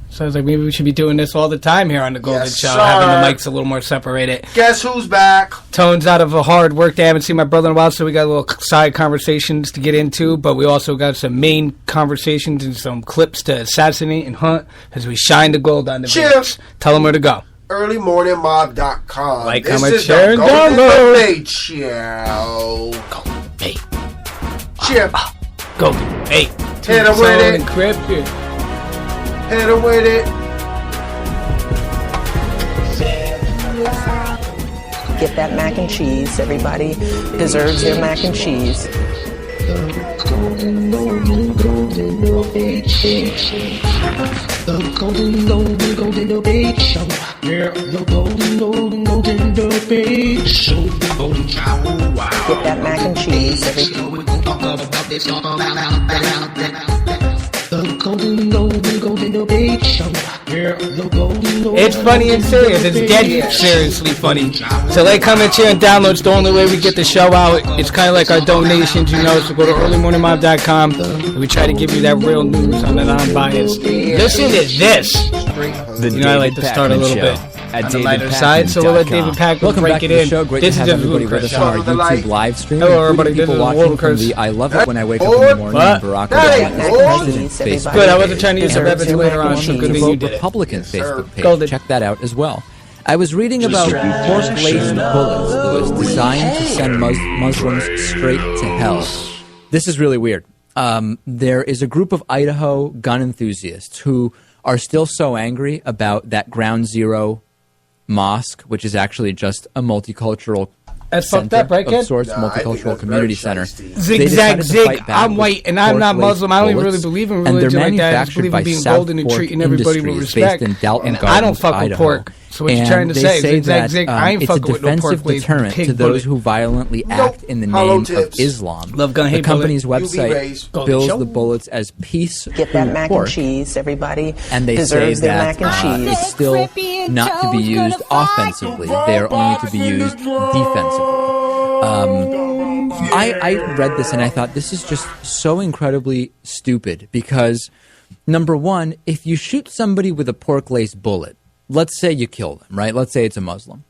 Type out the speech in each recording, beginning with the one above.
Sounds like maybe we should be doing this all the time here on the Golden Show, having the mics a little more separated. Guess who's back? Tone's out of a hard work day. I haven't seen my brother in a while, so we got a little side conversations to get into, but we also got some main conversations and some clips to assassinate and hunt as we shine the gold on the beach. Tell them where to go. earlymorningmob.com. Like, comment, share, and download. Golden Debate Show. Chip. Golden Debate. Hit him with it. Crib here. Hit him with it. Get that mac and cheese. Everybody deserves their mac and cheese. Golden Debate Show. Yeah, the Golden Debate Show. Get that mac and cheese. It's funny and serious. It's dead seriously funny. So like, comment, share, and download. It's the only way we get the show out. It's kind of like our donations, you know. So go to earlymorningmob.com and we try to give you that real news on an unbiased. Listen to this. You know, I like to start a little bit on the lighter side, so we'll let David Packman break it in. This is everybody with us on our YouTube live stream. Hello, everybody. This is watching from the I Love It When I Wake Up in the Morning. Barack Obama is President Facebook. Good, I wasn't trying to use the revenue later on, so good thing you did it. Republican Facebook page. Check that out as well. I was reading about pork-laced bullets that was designed to send Muslims straight to hell. This is really weird. There is a group of Idaho gun enthusiasts who are still so angry about that Ground Zero mosque, which is actually just a multicultural multicultural community center. Zigzag zig. I'm white and I'm not Muslim. I don't even really believe in religion like that. I just believe in being golden and treating everybody with respect. And I don't fuck with pork. So what you're trying to say, zigzag zig, I ain't fucking with no pork glazed deterrent to those who violently act in the name of Islam. The company's website bills the bullets as peace Get that mac and cheese, everybody. And they say that it's still not to be used offensively. They are only to be used defensively. I read this and I thought this is just so incredibly stupid because, number one, if you shoot somebody with a pork-laced bullet, let's say you kill them, right? Let's say it's a Muslim.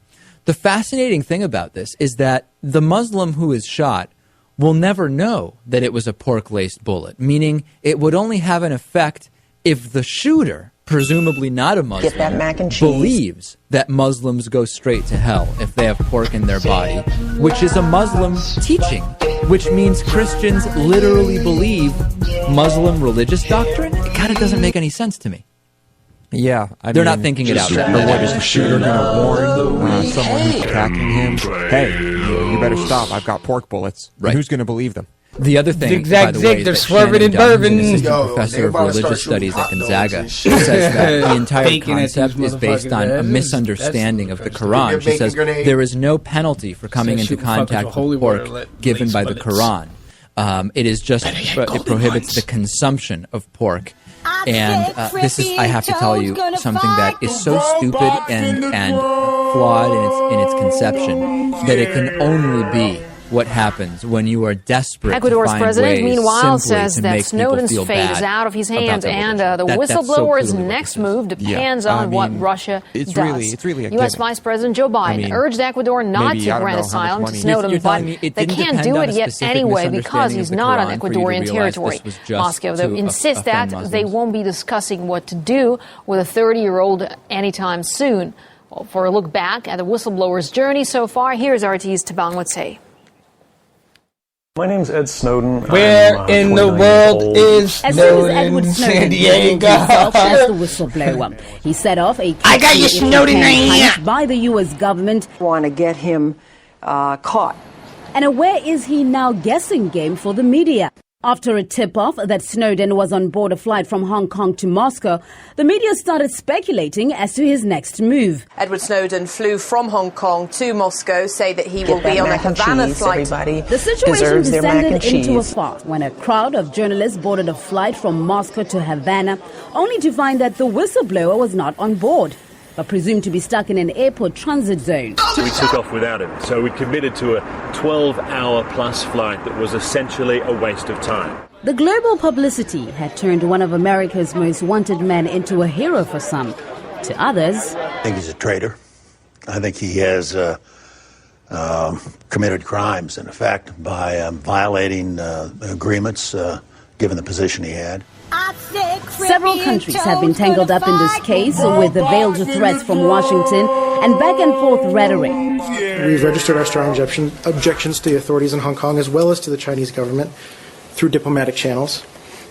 The fascinating thing about this is that the Muslim who is shot will never know that it was a pork-laced bullet, meaning it would only have an effect if the shooter, presumably not a Muslim, believes that Muslims go straight to hell if they have pork in their body, which is a Muslim teaching, which means Christians literally believe Muslim religious doctrine. It kind of doesn't make any sense to me. Yeah, they're not thinking it out. Or what, is the shooter going to warn someone who's attacking him, hey, you better stop, I've got pork bullets. Right. Who's going to believe them? The other thing, by the way, is that Shannon Dunn, an assistant professor of religious studies at Gonzaga, says that the entire concept is based on a misunderstanding of the Quran. She says there is no penalty for coming into contact with pork given by the Quran. It is just, it prohibits the consumption of pork. And this is, I have to tell you, something that is so stupid and flawed in its conception that it can only be what happens when you are desperate Ecuador's to find president, ways meanwhile, simply says to that make Snowden's people feel fate is bad out of his hands, and the whistleblower's next move depends on what Russia does. It's really a U.S. Vice President Joe Biden urged Ecuador not to grant asylum to Snowden, but they can't do it yet anyway because he's not on Ecuadorian territory. Moscow, though, insists that they won't be discussing what to do with a 30-year-old anytime soon. Well, for a look back at the whistleblower's journey so far, here's RT's Tabang Watsay. My name's Ed Snowden. Where in the world is Snowden? San Diego. As the whistleblower, he set off a I got you, Snowden, right here. By the U.S. government. Want to get him caught. And where is he now guessing game for the media? After a tip-off that Snowden was on board a flight from Hong Kong to Moscow, the media started speculating as to his next move. Edward Snowden flew from Hong Kong to Moscow, say that he will be on a Havana flight. The situation descended into a farce when a crowd of journalists boarded a flight from Moscow to Havana, only to find that the whistleblower was not on board, but presumed to be stuck in an airport transit zone. We took off without him, so we committed to a 12-hour-plus flight that was essentially a waste of time. The global publicity had turned one of America's most wanted men into a hero for some. To others, I think he's a traitor. I think he has committed crimes, in effect, by violating agreements, given the position he had. Several countries have been tangled up in this case with the veiled threats from Washington and back-and-forth rhetoric. We've registered our strong objections to the authorities in Hong Kong as well as to the Chinese government through diplomatic channels.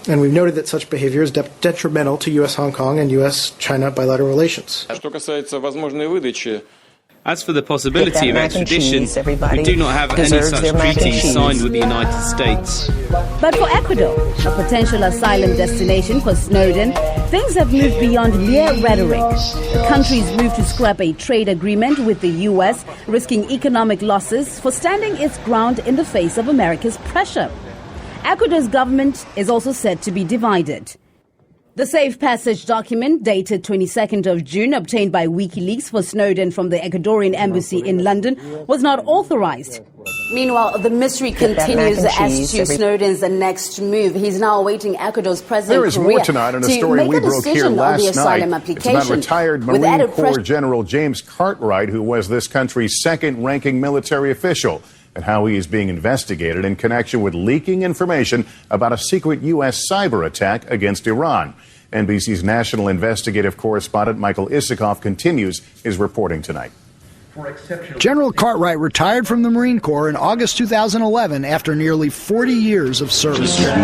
And we've noted that such behavior is detrimental to U.S. Hong Kong and U.S.-China bilateral relations. As for the possibility of extradition, we do not have any such treaties signed with the United States. But for Ecuador, a potential asylum destination for Snowden, things have moved beyond mere rhetoric. The country's moved to scrap a trade agreement with the U.S., risking economic losses for standing its ground in the face of America's pressure. Ecuador's government is also said to be divided. The safe passage document, dated 22nd of June, obtained by WikiLeaks for Snowden from the Ecuadorian embassy in London, was not authorized. Meanwhile, the mystery continues as to Snowden's next move. He's now awaiting Ecuador's president. There is more tonight on a story we broke here last night. It's about retired Marine Corps General James Cartwright, who was this country's second-ranking military official, and how he is being investigated in connection with leaking information about a secret U.S. cyber attack against Iran. NBC's national investigative correspondent Michael Isikoff continues his reporting tonight. General Cartwright retired from the Marine Corps in August 2011 after nearly 40 years of service. And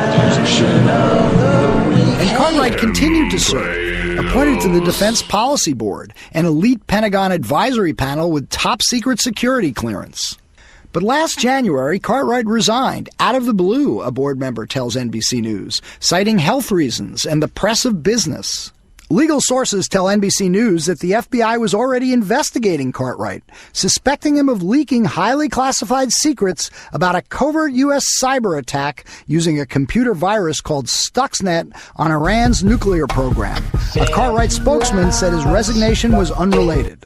Cartwright continued to serve, appointed to the Defense Policy Board, an elite Pentagon advisory panel with top-secret security clearance. But last January, Cartwright resigned out of the blue, a board member tells NBC News, citing health reasons and the press of business. Legal sources tell NBC News that the FBI was already investigating Cartwright, suspecting him of leaking highly classified secrets about a covert U.S. cyber attack using a computer virus called Stuxnet on Iran's nuclear program. A Cartwright spokesman said his resignation was unrelated.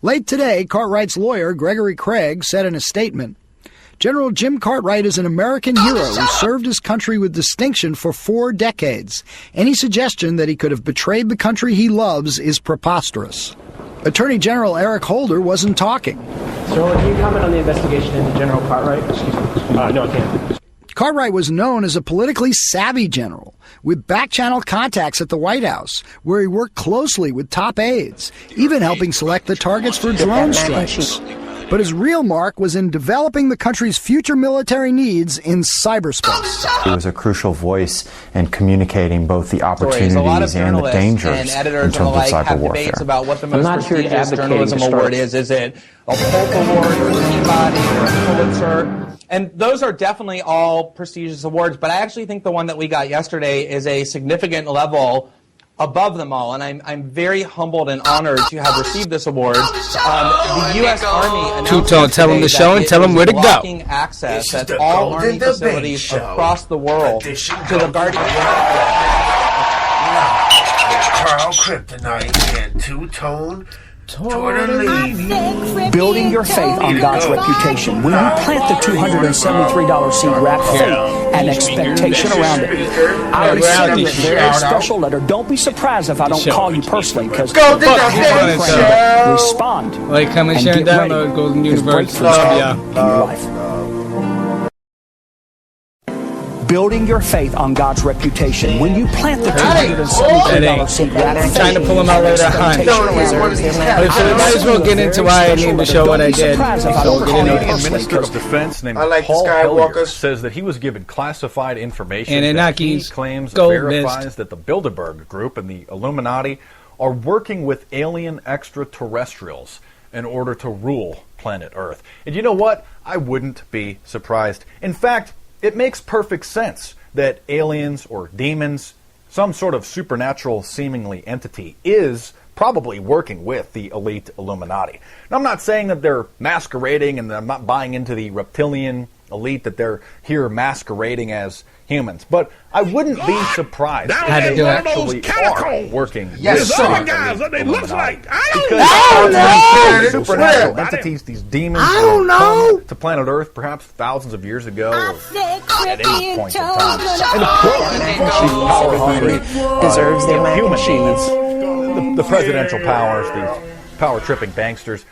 Late today, Cartwright's lawyer, Gregory Craig, said in a statement, General Jim Cartwright is an American hero who served his country with distinction for 4 decades. Any suggestion that he could have betrayed the country he loves is preposterous. Attorney General Eric Holder wasn't talking. So, can you comment on the investigation into General Cartwright? Excuse me. No, I can't. Cartwright was known as a politically savvy general with back-channel contacts at the White House, where he worked closely with top aides, even helping select the targets for drone strikes. But his real mark was in developing the country's future military needs in cyberspace. He was a crucial voice in communicating both the opportunities and the dangers in terms of cyber warfare. About what the most prestigious journalism award is. Is it a Polk Award or a Peabody or a Pulitzer? And those are definitely all prestigious awards, but I actually think the one that we got yesterday is a significant level above them all, and I'm very humbled and honored to have received this award. The U.S. Army announced tell them the show and tell them where to go. Blocking access at all Army facilities across the world to the Guardian. Carl Kryptonite and Two-Tone. Building your faith on God's reputation. When you plant the $273 seed, wrap faith and expectation around it. I will send you a very special letter. Don't be surprised if I don't call you personally, because respond. Like, come and share and download Golden Universe. In your life. Building your faith on God's reputation. When you plant the $273 seed, I'm trying to pull them out later on. So we might as well get into why I named the show what I did. Canadian Minister of Defense named Paul Hellyer says that he was given classified information that he claims verifies that the Bilderberg Group and the Illuminati are working with alien extraterrestrials in order to rule planet Earth. And you know what? I wouldn't be surprised. In fact, it makes perfect sense that aliens or demons, some sort of supernatural seemingly entity, is probably working with the elite Illuminati. Now, I'm not saying that they're masquerading and I'm not buying into the reptilian elite that they're here masquerading as humans. But I wouldn't be surprised if they actually are working with They look like supernatural entities, these demons come to planet Earth perhaps thousands of years ago or at any point in time. And deserves their mac and cheese. The presidential powers, these power-tripping banksters,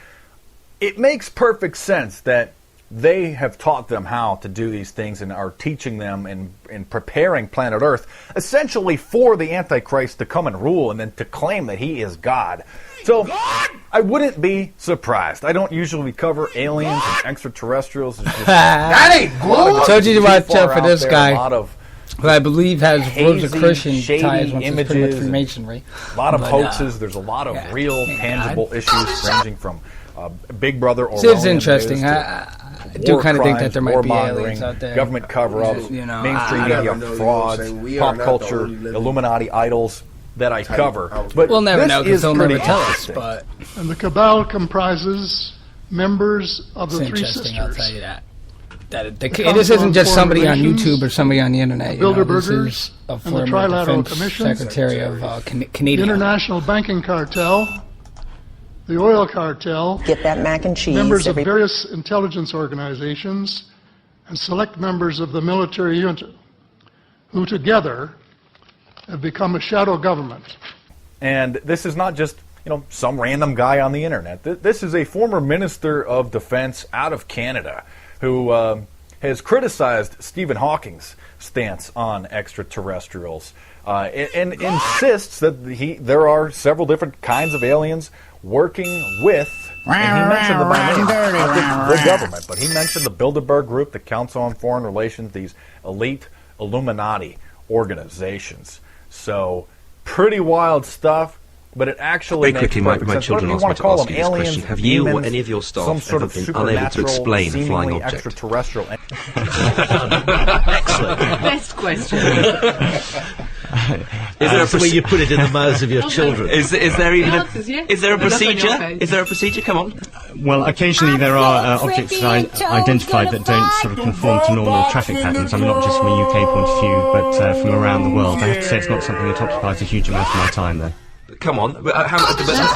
it makes perfect sense that they have taught them how to do these things and are teaching them and preparing planet Earth essentially for the Antichrist to come and rule and then to claim that he is God. So I wouldn't be surprised. I don't usually cover aliens and extraterrestrials. That ain't good. I told you to watch out for this guy, who I believe has Rosicrucian ties with images, Freemasonry. A lot of hoaxes. There's a lot of real, tangible issues ranging from Big Brother or it's interesting. I do kind of think that there might be aliens out there. Government cover-ups, mainstream media frauds, pop culture, Illuminati idols that I cover. But we'll never know because they'll never tell us. But and the cabal comprises members of the Three Sisters. I'll tell you that. This isn't just somebody on YouTube or somebody on the internet. This is a former defense secretary of Canadian. The International Banking Cartel, the Oil Cartel, get that mac and cheese, members of various intelligence organizations, and select members of the military junta, who together have become a shadow government. And this is not just some random guy on the internet. This is a former Minister of Defense out of Canada who has criticized Stephen Hawking's stance on extraterrestrials and insists that there are several different kinds of aliens working with, and he mentioned them by name, not just the government, but he mentioned the Bilderberg Group, the Council on Foreign Relations, these elite Illuminati organizations. So, pretty wild stuff. But it actually makes perfect sense. Whether you want to call them aliens, have you or any of your staff some sort of been unable to explain a flying object? Extraterrestrial. Excellent. Best question. Is there a way you put it in the mouths of your children? Is there even is there a procedure? Is there a procedure? Come on. Well, occasionally there are objects identified that don't sort of conform to normal traffic patterns. I mean, not just from a UK point of view, but from around the world. I have to say it's not something that occupies a huge amount of my time, though. Come on, is that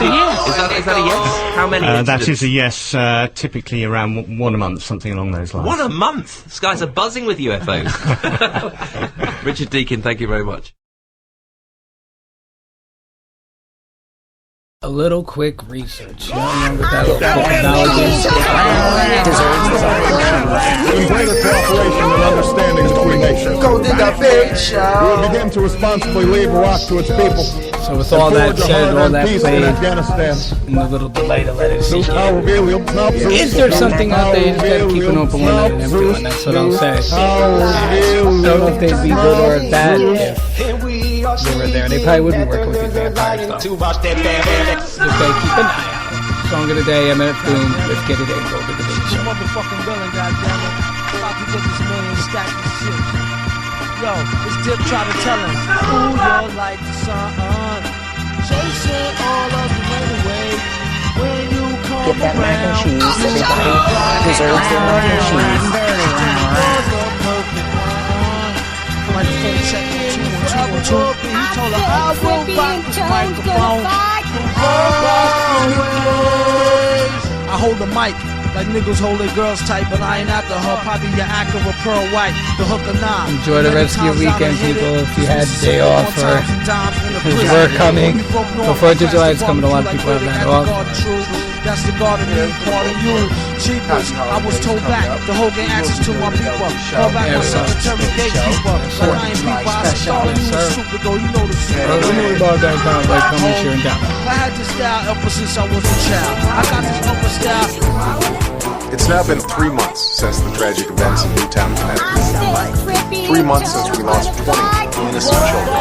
a yes? How many? That is a yes, typically around one a month, something along those lines. 1 a month? The skies are buzzing with UFOs. Richard Deakin, thank you very much. A little quick research. You remember that little In greater cooperation and understanding between nations, we will begin to responsibly leave Iraq to its people. So with all that said, all that played, and the little delay to let it see, is there something out there you just gotta keep an open one and everyone? That's what I'll say. I don't know if they'd be good or bad if they were there. They probably wouldn't work with these vampires though. Just gotta keep an eye out. Song of the day, MF Doom. Let's get it in. Golden Debate Show. Motherfucking willing, goddammit. About to get this million stack this shit. Yo, this dip try to tell us, ooh, you're like the sun, chasing all of the rain away. When you come get that mac and cheese, everybody deserves their mac and cheese. Microphone check 212. He told her, I will rock the microphone. I hold the mic like niggas hold their girls tight, but I ain't after her. Probably your act of a pearl white, the hook or not. Enjoy the rest of your weekend, people. If you had a day off or there's work coming, before July is coming, a lot of people have that off. That's the God of me, part of you. Cheapers, I was told back. The whole gang access to my people. Call back my secretary gatekeeper. But I ain't people, I saw you was super though. You know the shit. Don't worry about that kind of like coming here and down. I had this style ever since I was a child. I got this upper style. It's now been 3 months since the tragic events in Newtown, Connecticut. 3 months since we lost 20 innocent children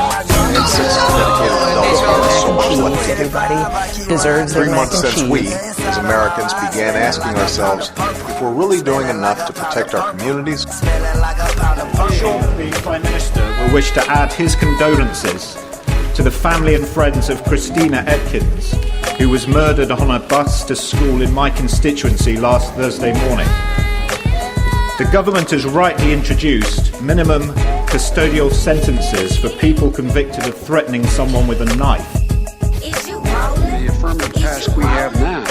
and 6 dedicated adults who had so much left to give. 3 months since we, as Americans, began asking ourselves if we're really doing enough to protect our communities. I'm sure the Prime Minister will wish to add his condolences to the family and friends of Christina Atkins, who was murdered on a bus to school in my constituency last Thursday morning. The government has rightly introduced minimum custodial sentences for people convicted of threatening someone with a knife. The affirmative task we have now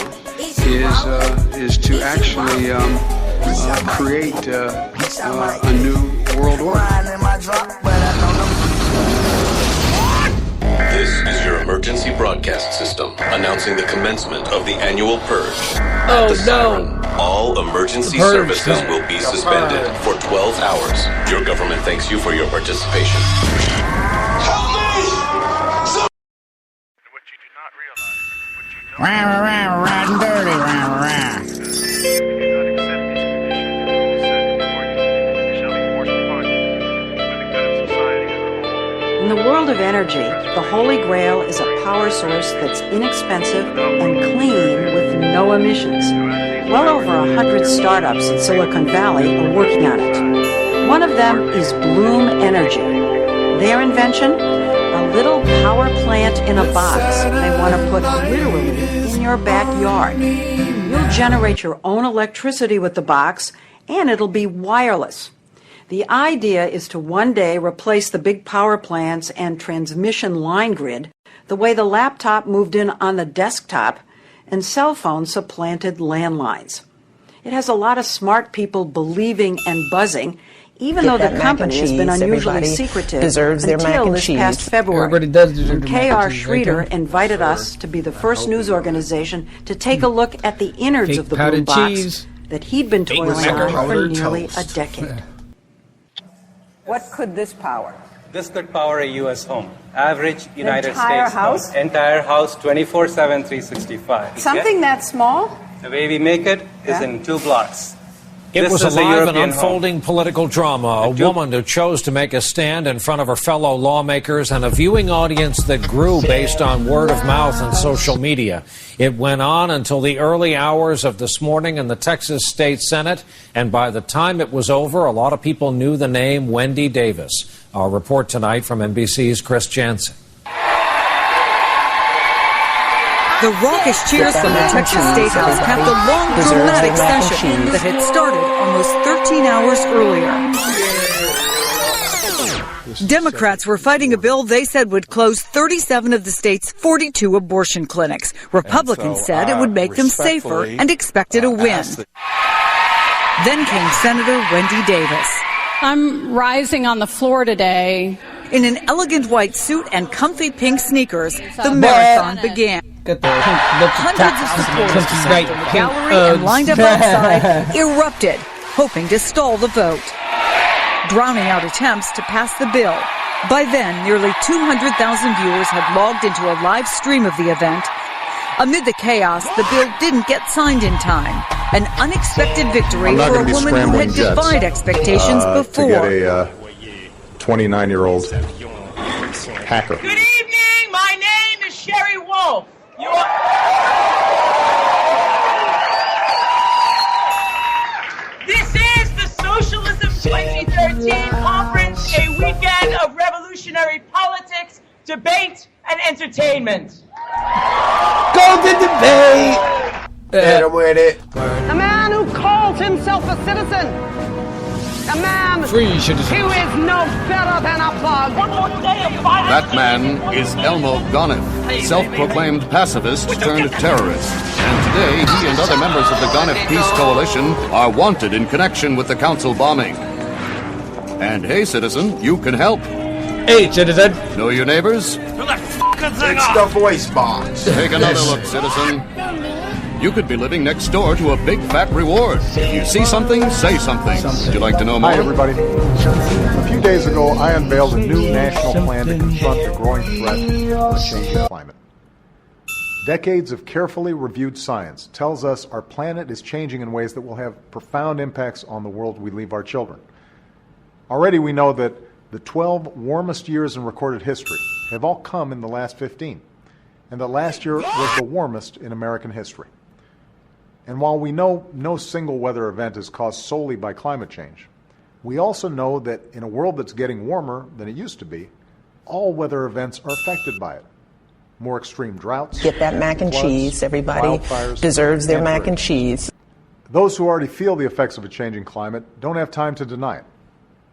is to actually create a new world order. This is your emergency broadcast system announcing the commencement of the annual purge. Oh no! All emergency services will be suspended for 12 hours. Your government thanks you for your participation. Help me! Riding dirty, In the world of energy, the Holy Grail is a power source that's inexpensive and clean with no emissions. Well over 100 startups in Silicon Valley are working on it. One of them is Bloom Energy. Their invention? A little power plant in a box they want to put literally in your backyard. You'll generate your own electricity with the box, and it'll be wireless. The idea is to one day replace the big power plants and transmission line grid the way the laptop moved in on the desktop and cell phones supplanted landlines. It has a lot of smart people believing and buzzing, even though the company has been unusually secretive until this past February. K.R. Schroeder invited us to be the first news organization to take a look at the innards of the Bloom box that he'd been toiling on for nearly a decade. What could this power? This could power a U.S. home. Average United entire States house? home. Entire house, 24/7, 365. Something that small? The way we make it is in 2 blocks. It was alive and unfolding political drama. A woman who chose to make a stand in front of her fellow lawmakers and a viewing audience that grew based on word of mouth and social media. It went on until the early hours of this morning in the Texas State Senate, and by the time it was over, a lot of people knew the name Wendy Davis. Our report tonight from NBC's Chris Jansen. The raucous cheers from the Texas State House capped a long, dramatic session that had started almost 13 hours earlier. Democrats were fighting a bill they said would close 37 of the state's 42 abortion clinics. Republicans said it would make them safer and expected a win. Then came Senator Wendy Davis. I'm rising on the floor today. In an elegant white suit and comfy pink sneakers, the marathon began. Hundreds of supporters from the gallery and lined up outside erupted, hoping to stall the vote, drowning out attempts to pass the bill. By then, nearly 200,000 viewers had logged into a live stream of the event. Amid the chaos, the bill didn't get signed in time. An unexpected victory for a woman who had defied expectations before. To get a 29-year-old hacker. Good evening. My name is Sherry Wolf. This is the Socialism 2013 Conference, a weekend of revolutionary politics, debate, and entertainment. Golden Debate! Hit him with it. A man who calls himself a citizen. A man who is no better than a plug. That man is Elmo Gonif, self-proclaimed pacifist turned terrorist. And today, he and other members of the Gonif Peace Coalition are wanted in connection with the council bombing. And hey, citizen, you can help. Hey, citizen. Know your neighbors? It's the voice box. Take another look, citizen. You could be living next door to a big fat reward. If you see something, say something. Would you like to know more? Hi, everybody. A few days ago, I unveiled a new national plan to confront the growing threat of a changing climate. Decades of carefully reviewed science tells us our planet is changing in ways that will have profound impacts on the world we leave our children. Already we know that the 12 warmest years in recorded history have all come in the last 15, and that last year was the warmest in American history. And while we know no single weather event is caused solely by climate change, we also know that in a world that's getting warmer than it used to be, all weather events are affected by it. More extreme droughts. Get that mac and cheese. Everybody deserves their mac and cheese. Those who already feel the effects of a changing climate don't have time to deny it.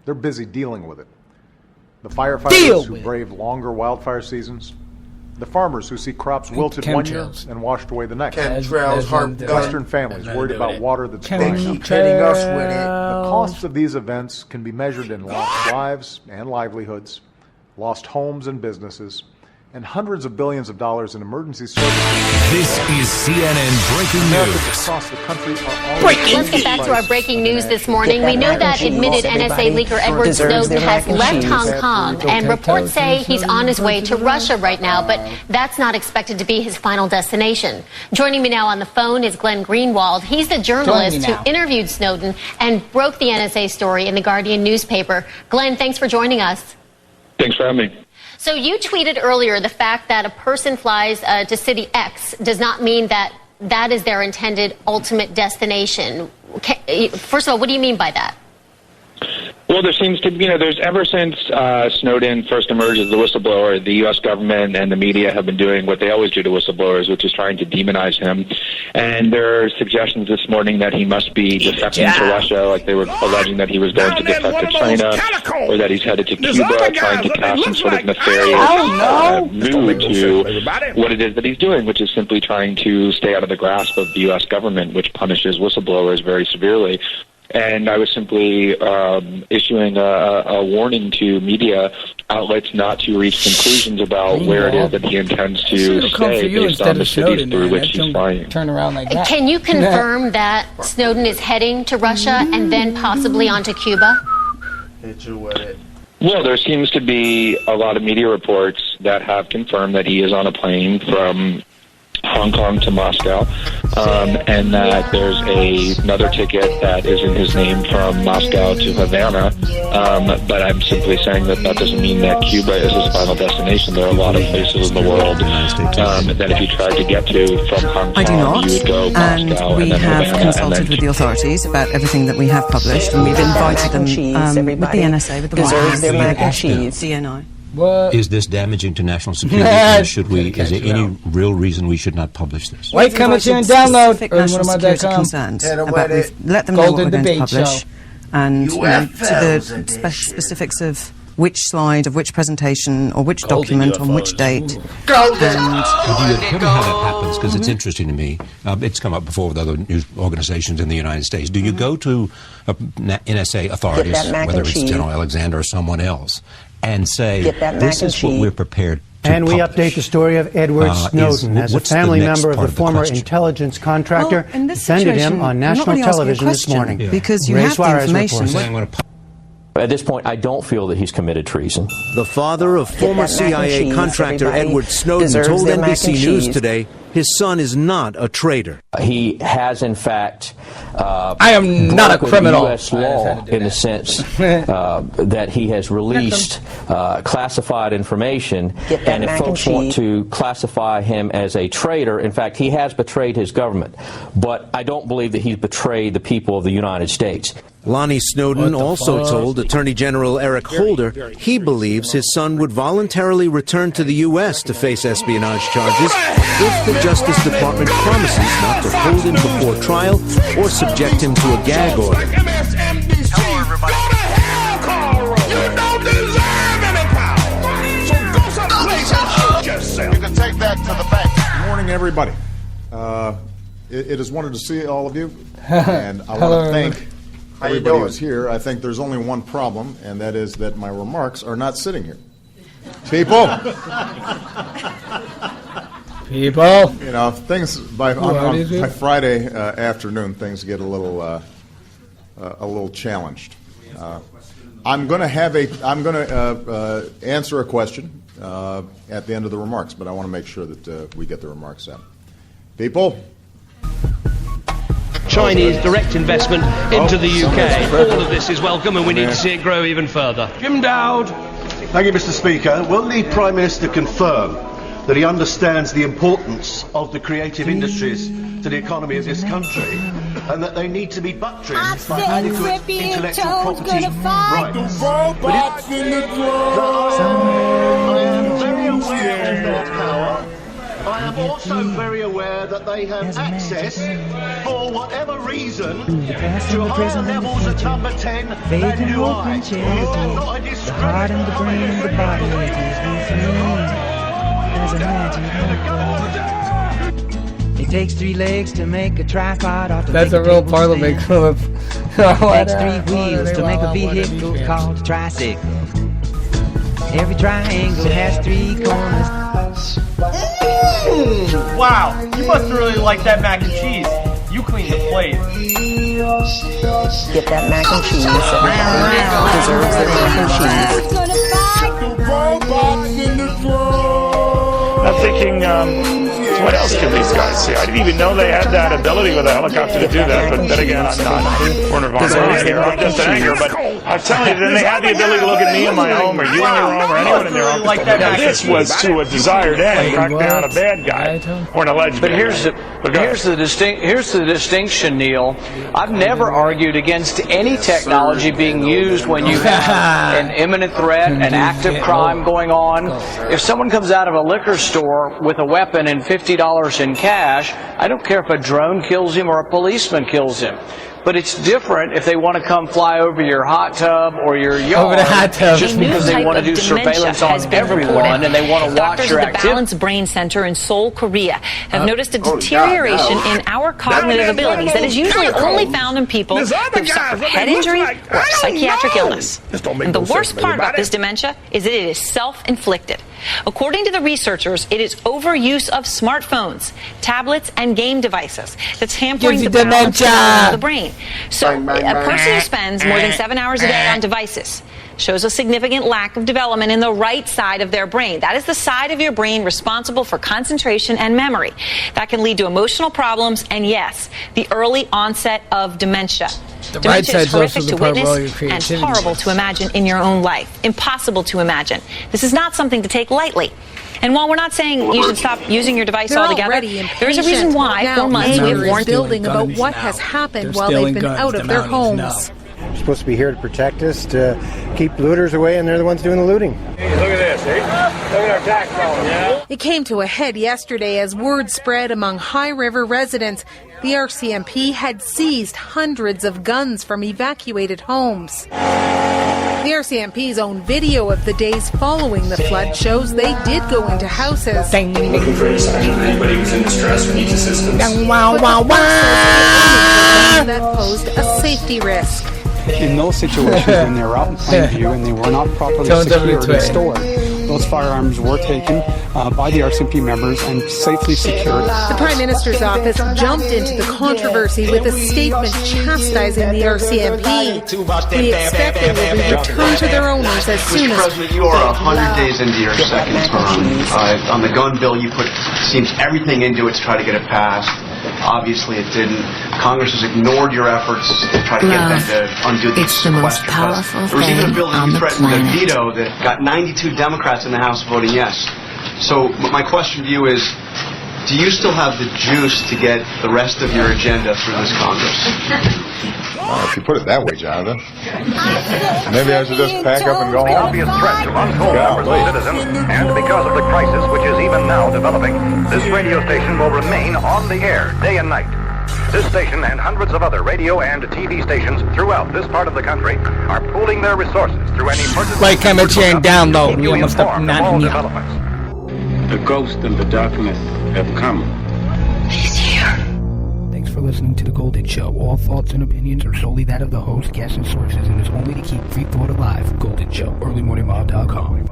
They're busy dealing with it. The firefighters who brave longer wildfire seasons, the farmers who see crops wilted one year and washed away the next, Western families worried about water that's drying up. Hitting us with it. The costs of these events can be measured in lost lives and livelihoods, lost homes and businesses, and hundreds of billions of dollars in emergency services. This is CNN Breaking News. Across the country are Let's get back to our breaking news this morning. We know that admitted NSA leaker Edward Snowden has left Hong Kong, and reports say he's on his way to Russia right now, but that's not expected to be his final destination. Joining me now on the phone is Glenn Greenwald. He's the journalist who interviewed Snowden and broke the NSA story in the Guardian newspaper. Glenn, thanks for joining us. Thanks for having me. So you tweeted earlier the fact that a person flies to city X does not mean that that is their intended ultimate destination. First of all, what do you mean by that? Well, there seems to be, there's ever since Snowden first emerged as the whistleblower, the U.S. government and the media have been doing what they always do to whistleblowers, which is trying to demonize him. And there are suggestions this morning that he must be defecting to Russia, like they were alleging that he was going to defect to China, or that he's headed to Cuba, trying to cast some sort of nefarious mood to what it is that he's doing, which is simply trying to stay out of the grasp of the U.S. government, which punishes whistleblowers very severely. And I was simply issuing a warning to media outlets not to reach conclusions about where it is that he intends to stay based on the cities through which he's flying. Turn around like that. Can you confirm that Snowden is heading to Russia and then possibly onto Cuba? Hit you with it. Well, there seems to be a lot of media reports that have confirmed that he is on a plane from Hong Kong to Moscow, and that there's another ticket that is in his name from Moscow to Havana, but I'm simply saying that doesn't mean that Cuba is his final destination. There are a lot of places in the world that if you tried to get to from Hong Kong, you would go Moscow and then Havana. We have consulted with the authorities about everything that we have published, and we've invited them with the NSA, with the White House, their mac and cheese. DNI. Is this damaging to national security? And should we? Is there any real reason we should not publish this? Wait, come and download. National security concerns about let them know what we're going to publish, and to the specifics of which slide of which presentation or which document on which date. Do you tell me how that happens? Because it's interesting to me. It's come up before with other news organizations in the United States. Do you go to NSA authorities, whether it's General Alexander or someone else, and say, this is what we're prepared to And we publish. update the story of Edward Snowden as a family member of the former intelligence contractor defended him on national television this morning. Because you have the information. At this point, I don't feel that he's committed treason. The father of former CIA contractor Edward Snowden told NBC News today his son is not a traitor. He has, in fact, I am not a criminal. U.S. law in the sense that he has released classified information, and if folks want to classify him as a traitor, in fact, he has betrayed his government. But I don't believe that he's betrayed the people of the United States. Lonnie Snowden also told Attorney General Eric Holder he believes his son would voluntarily return to the U.S. to face espionage charges if the Justice Department promises not to hold him before trial or subject him to a gag order. Hello, everybody. You don't deserve any power. So go someplace and shoot yourself. You can take that to the bank. Good morning, everybody. It is wonderful to see all of you, and I want to thank everybody who's here. I think there's only one problem, and that is that my remarks are not sitting here. People! You know, things by Friday afternoon, things get a little challenged. I'm going to answer a question at the end of the remarks, but I want to make sure that we get the remarks out. People. Chinese direct investment into the UK. All of this is welcome, and we need to see it grow even further. Jim Dowd. Thank you, Mr. Speaker. Will the Prime Minister confirm that he understands the importance of the creative industries to the economy of this country, and that they need to be buttressed by adequate intellectual property rights? I am very aware of their power. I am also very aware that they have access, for whatever reason, to higher levels at number 10 than do I. You are not a discredit. And the brain and the body, it is there's a magic. It takes 3 legs to make a tripod. That's a real Parliament clip. It takes 3 wheels to make a vehicle called a tricycle. Every triangle has 3 corners. Wow, you must really like that mac and cheese. You clean the plate. Get that mac and cheese. Everybody deserves their mac and cheese. I'm thinking, what else can these guys see? I didn't even know they had that ability with a helicopter to do that, but then again, I'm not Werner von Braun here. I'm just an anchor, but I'm telling you, then they had the ability to look at me in my home, or you in your home, or anyone in their home. Now, this was to a desired end, track down a bad guy, or an alleged bad guy. Here's the distinction, Neil. I've never argued against any technology being used when you have an imminent threat, an active crime going on. If someone comes out of a liquor store with a weapon and $50 in cash, I don't care if a drone kills him or a policeman kills him. But it's different if they want to come fly over your hot tub or your yard just because they want to do surveillance on everyone and they want to watch your activity. Doctors at the Balanced Brain Center in Seoul, Korea have noticed a deterioration in our cognitive abilities that is usually only found in people who suffer head injury or psychiatric illness. And the worst part about this dementia is that it is self-inflicted. According to the researchers, it is overuse of smartphones, tablets, and game devices that's hampering the balance of the brain. So a person who spends more than 7 hours a day on devices shows a significant lack of development in the right side of their brain. That is the side of your brain responsible for concentration and memory. That can lead to emotional problems and, yes, the early onset of dementia. Dementia is horrific to witness and horrible to imagine in your own life. Impossible to imagine. This is not something to take lightly. And while we're not saying you should stop using your device altogether, there is a reason why for months we have warned building about what has happened while they've been out of their homes. They're supposed to be here to protect us, to keep looters away, and they're the ones doing the looting. Hey, look at this, eh? Look at our tax dollars. Yeah. It came to a head yesterday as word spread among High River residents. The RCMP had seized hundreds of guns from evacuated homes. The RCMP's own video of the days following the flood shows they did go into houses. Looking for anybody who's in distress or needs assistance. That posed a safety risk. In those situations when they were out in plain view and they were not properly secured and stored, those firearms were taken by the RCMP members and safely secured. The Prime Minister's office jumped into the controversy with a statement chastising the RCMP. We expect they will be returned to their owners as soon as... Mr. President, you are 100 days into your second term. On the gun bill, you put seems everything into it to try to get it passed. Obviously, it didn't. Congress has ignored your efforts to try to get them to undo the It's the most powerful There was even a bill that on you the threatened to planet. veto that got 92 Democrats in the House voting yes. So my question to you is, do you still have the juice to get the rest of your agenda through this Congress? If you put it that way, Jonathan, maybe I should just pack up and go home. Obvious threat to untold numbers of citizens, and because of the crisis which is even now developing, this radio station will remain on the air day and night. This station and hundreds of other radio and TV stations throughout this part of the country are pooling their resources through an emergency... Like, comment, share, and download. You must have not developments. The ghost and the darkness have come. He's here. Thanks for listening to The Golden Show. All thoughts and opinions are solely that of the host, guests, and sources, and is only to keep free thought alive. Golden Show, earlymorningmob.com.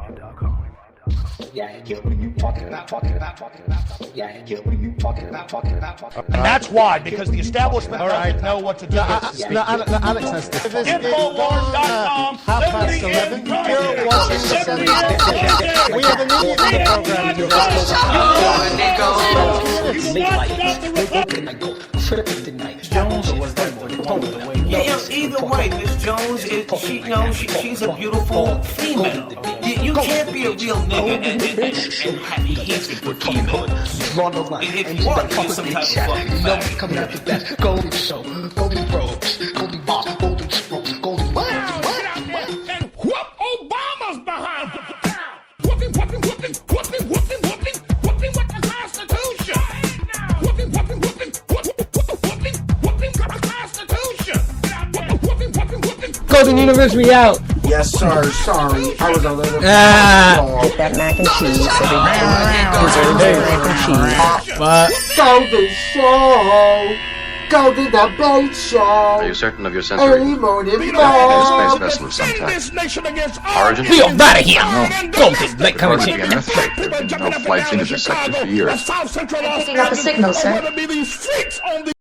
And that's why, because the establishment doesn't know what to do. Alex has this. Infowars.com. 11:30. You're watching the We have an idiot in the program. Either way, Miss Jones, she's a beautiful female. You can't be a real nigga and have easy for females. If you want to be some type of fucking fact. Coming at the best. Golden Show, Golden Bros, Golden Boss, Golden Strokes, Golden What? And whoop Obama's behind. Whooping what the constitution. Golden Universe, we out. Yes, sir. Sorry, I was a little. Get that mac and cheese. Everybody deserves their mac and cheese. Golden Show. Golden Debate Show. Are you certain of your sensory? Early morning A mob. space vessel of some type. Origin? We are out of here. No. Golden, like, come There an earthquake. There have been no flights into this sector for years. Picking up the signal, sir.